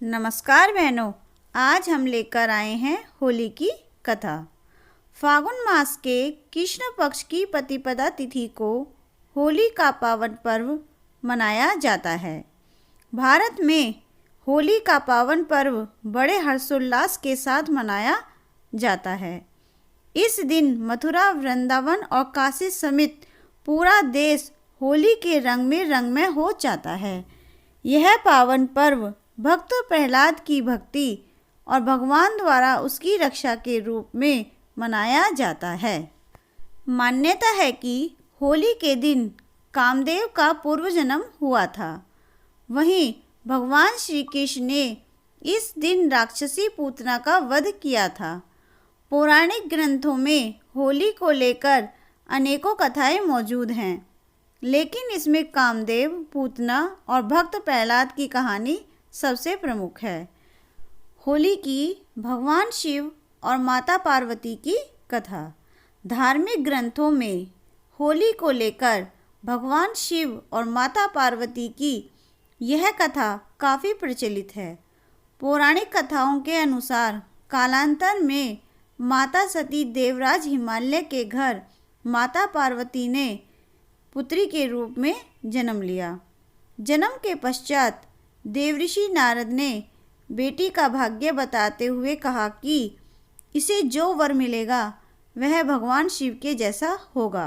नमस्कार बहनों, आज हम लेकर आए हैं होली की कथा। फागुन मास के कृष्ण पक्ष की प्रतिपदा तिथि को होली का पावन पर्व मनाया जाता है। भारत में होली का पावन पर्व बड़े हर्षोल्लास के साथ मनाया जाता है। इस दिन मथुरा, वृंदावन और काशी समेत पूरा देश होली के रंग में हो जाता है। यह पावन पर्व भक्त प्रहलाद की भक्ति और भगवान द्वारा उसकी रक्षा के रूप में मनाया जाता है। मान्यता है कि होली के दिन कामदेव का पूर्व जन्म हुआ था। वहीं भगवान श्री कृष्ण ने इस दिन राक्षसी पूतना का वध किया था। पौराणिक ग्रंथों में होली को लेकर अनेकों कथाएं मौजूद हैं, लेकिन इसमें कामदेव, पूतना और भक्त प्रहलाद की कहानी सबसे प्रमुख है। होली की भगवान शिव और माता पार्वती की कथा। धार्मिक ग्रंथों में होली को लेकर भगवान शिव और माता पार्वती की यह कथा काफ़ी प्रचलित है। पौराणिक कथाओं के अनुसार कालांतर में माता सती देवराज हिमालय के घर माता पार्वती ने पुत्री के रूप में जन्म लिया। जन्म के पश्चात देवऋषि नारद ने बेटी का भाग्य बताते हुए कहा कि इसे जो वर मिलेगा वह भगवान शिव के जैसा होगा।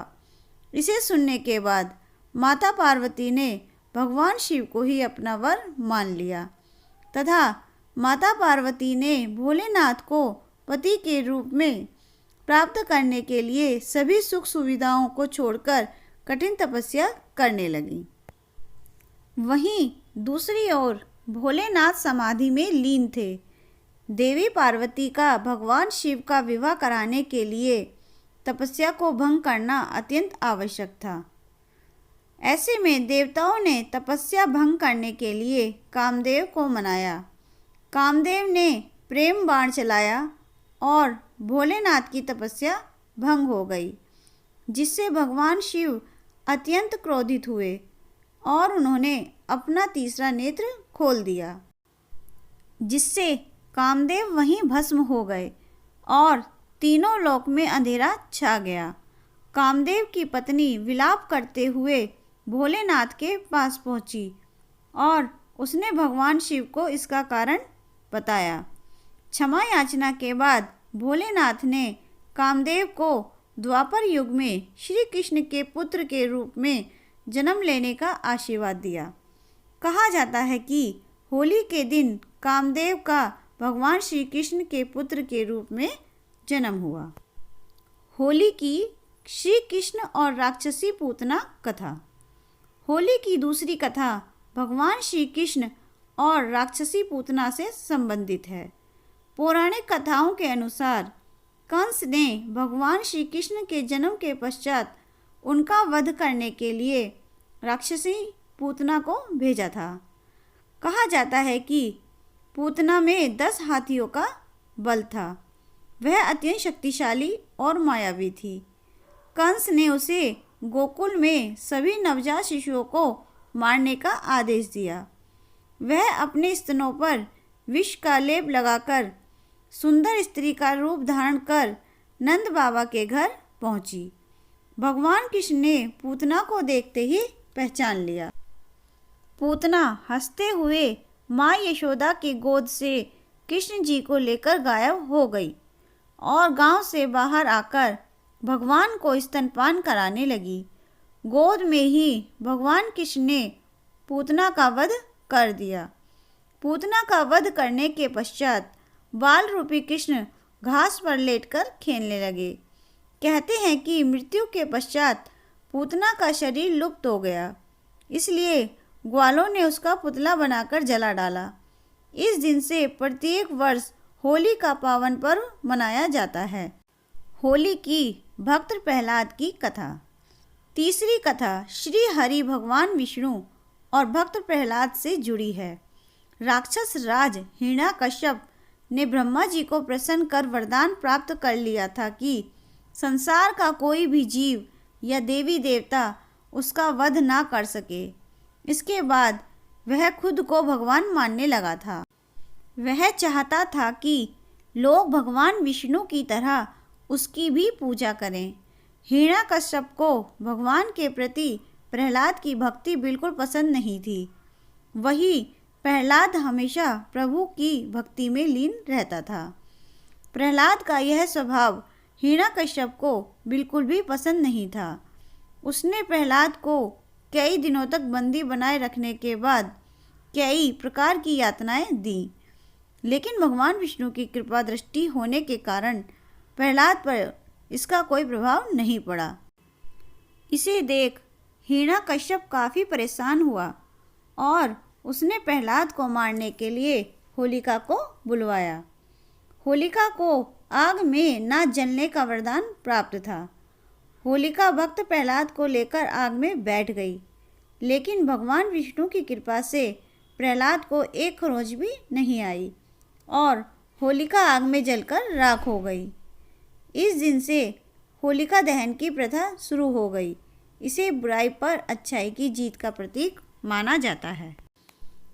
इसे सुनने के बाद माता पार्वती ने भगवान शिव को ही अपना वर मान लिया तथा माता पार्वती ने भोलेनाथ को पति के रूप में प्राप्त करने के लिए सभी सुख सुविधाओं को छोड़कर कठिन तपस्या करने लगी। वहीं दूसरी ओर भोलेनाथ समाधि में लीन थे। देवी पार्वती का भगवान शिव का विवाह कराने के लिए तपस्या को भंग करना अत्यंत आवश्यक था। ऐसे में देवताओं ने तपस्या भंग करने के लिए कामदेव को मनाया। कामदेव ने प्रेम बाण चलाया और भोलेनाथ की तपस्या भंग हो गई, जिससे भगवान शिव अत्यंत क्रोधित हुए और उन्होंने अपना तीसरा नेत्र खोल दिया, जिससे कामदेव वहीं भस्म हो गए और तीनों लोक में अंधेरा छा गया। कामदेव की पत्नी विलाप करते हुए भोलेनाथ के पास पहुंची और उसने भगवान शिव को इसका कारण बताया। क्षमा याचना के बाद भोलेनाथ ने कामदेव को द्वापर युग में श्री कृष्ण के पुत्र के रूप में जन्म लेने का आशीर्वाद दिया। कहा जाता है कि होली के दिन कामदेव का भगवान श्री कृष्ण के पुत्र के रूप में जन्म हुआ। होली की श्री कृष्ण और राक्षसी पूतना कथा। होली की दूसरी कथा भगवान श्री कृष्ण और राक्षसी पूतना से संबंधित है। पौराणिक कथाओं के अनुसार कंस ने भगवान श्री कृष्ण के जन्म के पश्चात उनका वध करने के लिए राक्षसी पूतना को भेजा था। कहा जाता है कि पूतना में 10 हाथियों का बल था। वह अत्यंत शक्तिशाली और मायावी थी। कंस ने उसे गोकुल में सभी नवजात शिशुओं को मारने का आदेश दिया। वह अपने स्तनों पर विष का लेप लगाकर सुंदर स्त्री का रूप धारण कर नंद बाबा के घर पहुंची। भगवान कृष्ण ने पूतना को देखते ही पहचान लिया। पूतना हंसते हुए माँ यशोदा की गोद से कृष्ण जी को लेकर गायब हो गई और गांव से बाहर आकर भगवान को स्तनपान कराने लगी। गोद में ही भगवान कृष्ण ने पूतना का वध कर दिया। पूतना का वध करने के पश्चात बाल रूपी कृष्ण घास पर लेटकर खेलने लगे। कहते हैं कि मृत्यु के पश्चात पूतना का शरीर लुप्त हो गया, इसलिए ग्वालों ने उसका पुतला बनाकर जला डाला। इस दिन से प्रत्येक वर्ष होली का पावन पर्व मनाया जाता है। होली की भक्त प्रहलाद की कथा। तीसरी कथा श्री हरि भगवान विष्णु और भक्त प्रहलाद से जुड़ी है। राक्षस राज हिरण्याकश्यप ने ब्रह्मा जी को प्रसन्न कर वरदान प्राप्त कर लिया था कि संसार का कोई भी जीव या देवी देवता उसका वध ना कर सके। इसके बाद वह खुद को भगवान मानने लगा था। वह चाहता था कि लोग भगवान विष्णु की तरह उसकी भी पूजा करें। हिरण्यकश्यप को भगवान के प्रति प्रहलाद की भक्ति बिल्कुल पसंद नहीं थी। वही प्रहलाद हमेशा प्रभु की भक्ति में लीन रहता था। प्रहलाद का यह स्वभाव हिरण्यकश्यप को बिल्कुल भी पसंद नहीं था। उसने प्रहलाद को कई दिनों तक बंदी बनाए रखने के बाद कई प्रकार की यातनाएं दी, लेकिन भगवान विष्णु की कृपा दृष्टि होने के कारण प्रहलाद पर इसका कोई प्रभाव नहीं पड़ा। इसे देख हिरण्यकश्यप काफ़ी परेशान हुआ और उसने प्रहलाद को मारने के लिए होलिका को बुलवाया। होलिका को आग में न जलने का वरदान प्राप्त था। होलिका भक्त प्रहलाद को लेकर आग में बैठ गई, लेकिन भगवान विष्णु की कृपा से प्रहलाद को एक खरोंच भी नहीं आई और होलिका आग में जलकर राख हो गई। इस दिन से होलिका दहन की प्रथा शुरू हो गई। इसे बुराई पर अच्छाई की जीत का प्रतीक माना जाता है।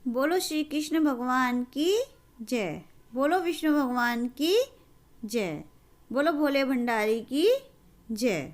बोलो श्री कृष्ण भगवान की जय। बोलो विष्णु भगवान की जय। बोलो भोले भंडारी की जय।